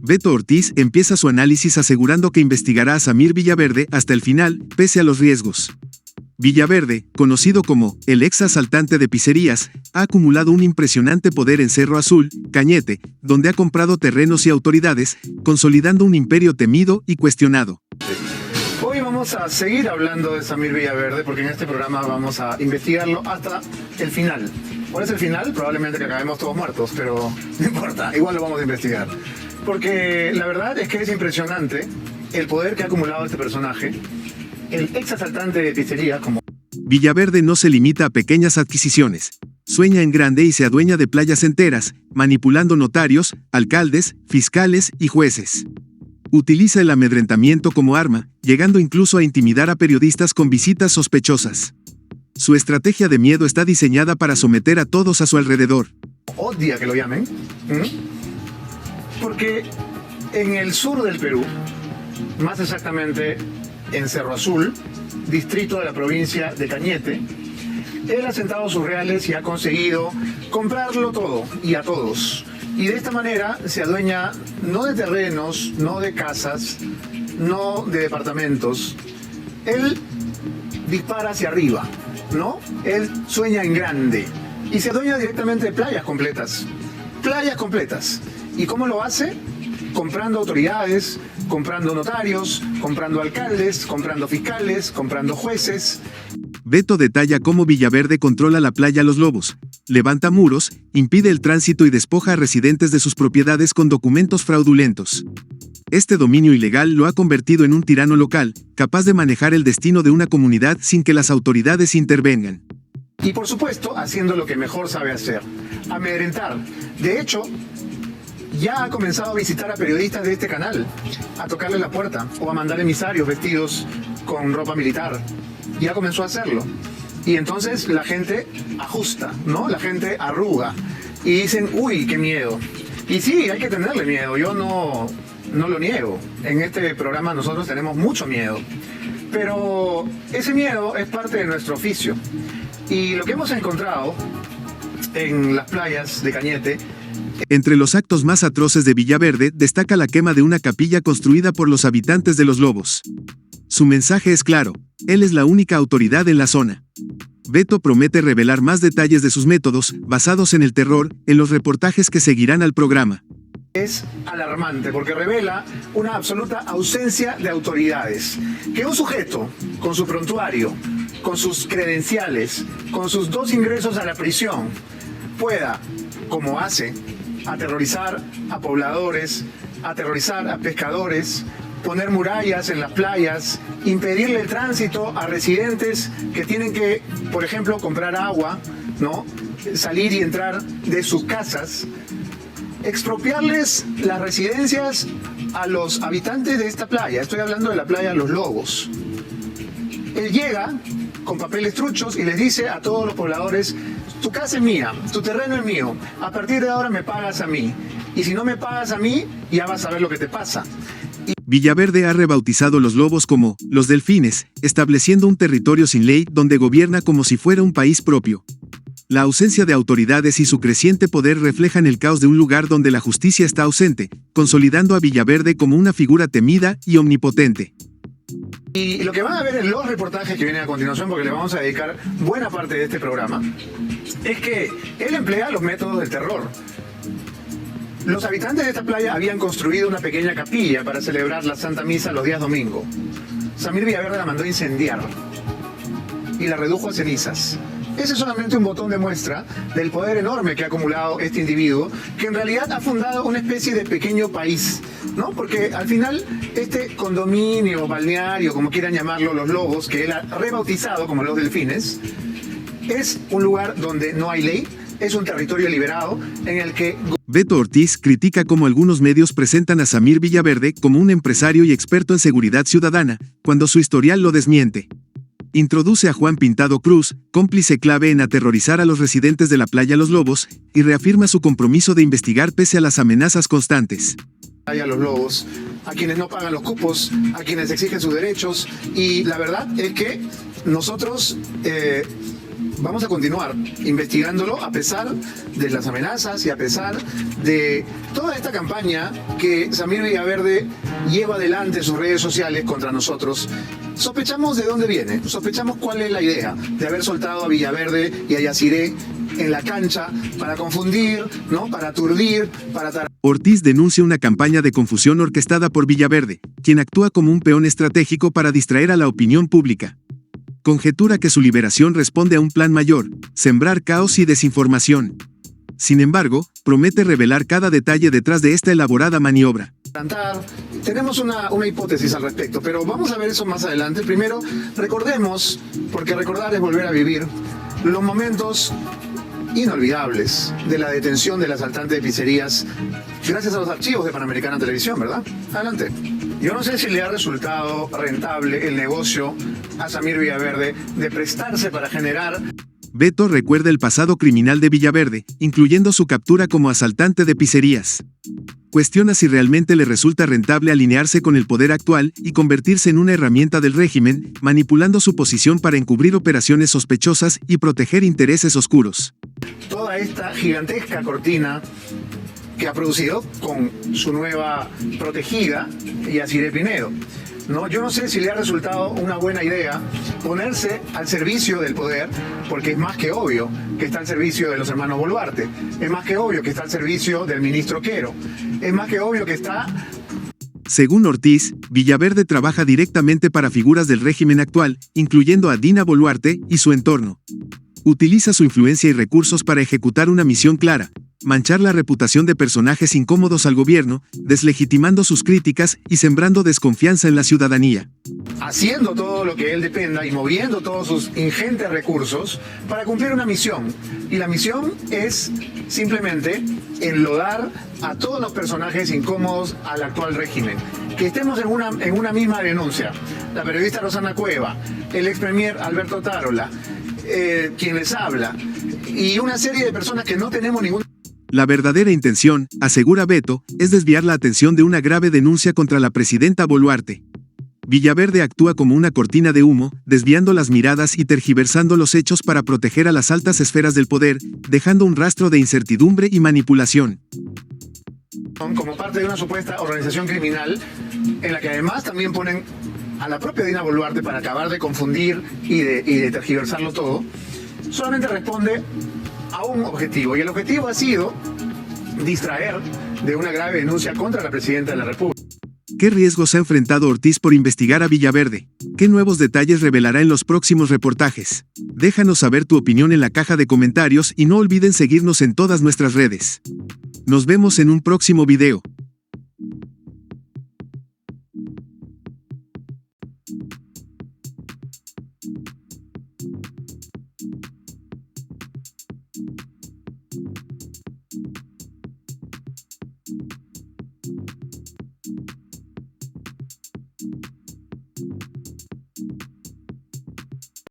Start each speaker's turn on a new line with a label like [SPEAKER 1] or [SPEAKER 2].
[SPEAKER 1] Beto Ortiz empieza su análisis asegurando que investigará a Samir Villaverde hasta el final, pese a los riesgos. Villaverde, conocido como el ex asaltante de pizzerías, ha acumulado un impresionante poder en Cerro Azul, Cañete, donde ha comprado terrenos y autoridades, consolidando un imperio temido y cuestionado.
[SPEAKER 2] Hoy vamos a seguir hablando de Samir Villaverde porque en este programa vamos a investigarlo hasta el final. ¿Cuál es el final? Probablemente que acabemos todos muertos, pero no importa, igual lo vamos a investigar. Porque la verdad es que es impresionante el poder que ha acumulado este personaje, el ex asaltante de pizzería como...
[SPEAKER 1] Villaverde no se limita a pequeñas adquisiciones. Sueña en grande y se adueña de playas enteras, manipulando notarios, alcaldes, fiscales y jueces. Utiliza el amedrentamiento como arma, llegando incluso a intimidar a periodistas con visitas sospechosas. Su estrategia de miedo está diseñada para someter a todos a su alrededor.
[SPEAKER 2] Odia que lo llamen, porque en el sur del Perú, más exactamente en Cerro Azul, distrito de la provincia de Cañete, él ha sentado sus reales y ha conseguido comprarlo todo y a todos. Y de esta manera se adueña no de terrenos, no de casas, no de departamentos. Él dispara hacia arriba, ¿no? Él sueña en grande y se adueña directamente de playas completas. Playas completas. ¿Y cómo lo hace? Comprando autoridades, comprando notarios, comprando alcaldes, comprando fiscales, comprando jueces.
[SPEAKER 1] Beto detalla cómo Villaverde controla la playa Los Lobos, levanta muros, impide el tránsito y despoja a residentes de sus propiedades con documentos fraudulentos. Este dominio ilegal lo ha convertido en un tirano local, capaz de manejar el destino de una comunidad sin que las autoridades intervengan.
[SPEAKER 2] Y por supuesto, haciendo lo que mejor sabe hacer, amedrentar. De hecho, ya ha comenzado a visitar a periodistas de este canal, a tocarle la puerta o a mandar emisarios vestidos con ropa militar. Ya comenzó a hacerlo. Y entonces la gente ajusta, ¿no? La gente arruga. Y dicen, uy, qué miedo. Y sí, hay que tenerle miedo. Yo no lo niego. En este programa nosotros tenemos mucho miedo. Pero ese miedo es parte de nuestro oficio. Y lo que hemos encontrado en las playas de Cañete...
[SPEAKER 1] Entre los actos más atroces de Villaverde destaca la quema de una capilla construida por los habitantes de Los Lobos. Su mensaje es claro, él es la única autoridad en la zona. Beto promete revelar más detalles de sus métodos, basados en el terror, en los reportajes que seguirán al programa.
[SPEAKER 2] Es alarmante porque revela una absoluta ausencia de autoridades. Que un sujeto, con su prontuario, con sus credenciales, con sus 2 ingresos a la prisión, pueda, como hace, aterrorizar a pobladores, aterrorizar a pescadores, poner murallas en las playas, impedirle el tránsito a residentes que tienen que, por ejemplo, comprar agua, ¿no? Salir y entrar de sus casas, expropiarles las residencias a los habitantes de esta playa. Estoy hablando de la playa Los Lobos. Él llega con papeles truchos y les dice a todos los pobladores: tu casa es mía, tu terreno es mío, a partir de ahora me pagas a mí. Y si no me pagas a mí, ya vas a ver lo que te pasa.
[SPEAKER 1] Villaverde ha rebautizado Los Lobos como Los Delfines, estableciendo un territorio sin ley donde gobierna como si fuera un país propio. La ausencia de autoridades y su creciente poder reflejan el caos de un lugar donde la justicia está ausente, consolidando a Villaverde como una figura temida y omnipotente.
[SPEAKER 2] Y lo que van a ver en los reportajes que vienen a continuación, porque le vamos a dedicar buena parte de este programa, es que él emplea los métodos del terror. Los habitantes de esta playa habían construido una pequeña capilla para celebrar la Santa Misa los días domingo. Samir Villaverde la mandó a incendiar y la redujo a cenizas. Ese es solamente un botón de muestra del poder enorme que ha acumulado este individuo, que en realidad ha fundado una especie de pequeño país, ¿no? Porque al final este condominio, balneario, como quieran llamarlo, Los Lobos, que él ha rebautizado como Los Delfines, es un lugar donde no hay ley, es un territorio liberado en el que...
[SPEAKER 1] Beto Ortiz critica cómo algunos medios presentan a Samir Villaverde como un empresario y experto en seguridad ciudadana, cuando su historial lo desmiente. Introduce a Juan Pintado Cruz, cómplice clave en aterrorizar a los residentes de la playa Los Lobos, y reafirma su compromiso de investigar pese a las amenazas constantes.
[SPEAKER 2] A los lobos, a quienes no pagan los cupos, a quienes exigen sus derechos, y la verdad es que nosotros vamos a continuar investigándolo a pesar de las amenazas y a pesar de toda esta campaña que Samir Villaverde lleva adelante en sus redes sociales contra nosotros. Sospechamos de dónde viene, sospechamos cuál es la idea de haber soltado a Villaverde y a Yaciré en la cancha para confundir, ¿no? Para aturdir, para...
[SPEAKER 1] Ortiz denuncia una campaña de confusión orquestada por Villaverde, quien actúa como un peón estratégico para distraer a la opinión pública. Conjetura que su liberación responde a un plan mayor, sembrar caos y desinformación. Sin embargo, promete revelar cada detalle detrás de esta elaborada maniobra.
[SPEAKER 2] Tenemos una hipótesis al respecto, pero vamos a ver eso más adelante. Primero, recordemos, porque recordar es volver a vivir, los momentos inolvidables de la detención del asaltante de pizzerías gracias a los archivos de Panamericana Televisión, ¿verdad? Adelante. Yo no sé si le ha resultado rentable el negocio a Samir Villaverde de prestarse para generar...
[SPEAKER 1] Beto recuerda el pasado criminal de Villaverde, incluyendo su captura como asaltante de pizzerías. Cuestiona si realmente le resulta rentable alinearse con el poder actual y convertirse en una herramienta del régimen, manipulando su posición para encubrir operaciones sospechosas y proteger intereses oscuros.
[SPEAKER 2] Toda esta gigantesca cortina que ha producido con su nueva protegida, Yaciré Pinedo. ¿No? Yo no sé si le ha resultado una buena idea ponerse al servicio del poder, porque es más que obvio que está al servicio de los hermanos Boluarte, es más que obvio que está al servicio del ministro Quero, es más que obvio que está...
[SPEAKER 1] Según Ortiz, Villaverde trabaja directamente para figuras del régimen actual, incluyendo a Dina Boluarte y su entorno. Utiliza su influencia y recursos para ejecutar una misión clara: manchar la reputación de personajes incómodos al gobierno, deslegitimando sus críticas y sembrando desconfianza en la ciudadanía.
[SPEAKER 2] Haciendo todo lo que él dependa y moviendo todos sus ingentes recursos para cumplir una misión. Y la misión es simplemente enlodar a todos los personajes incómodos al actual régimen. Que estemos en una misma denuncia. La periodista Rosana Cueva, el ex premier Alberto Tarola, quien les habla, y una serie de personas que no tenemos ningún...
[SPEAKER 1] La verdadera intención, asegura Beto, es desviar la atención de una grave denuncia contra la presidenta Boluarte. Villaverde actúa como una cortina de humo, desviando las miradas y tergiversando los hechos para proteger a las altas esferas del poder, dejando un rastro de incertidumbre y manipulación.
[SPEAKER 2] Como parte de una supuesta organización criminal, en la que además también ponen a la propia Dina Boluarte para acabar de confundir y de tergiversarlo todo, solamente responde a un objetivo, y el objetivo ha sido distraer de una grave denuncia contra la presidenta de la República.
[SPEAKER 1] ¿Qué riesgos ha enfrentado Ortiz por investigar a Villaverde? ¿Qué nuevos detalles revelará en los próximos reportajes? Déjanos saber tu opinión en la caja de comentarios y no olviden seguirnos en todas nuestras redes. Nos vemos en un próximo video.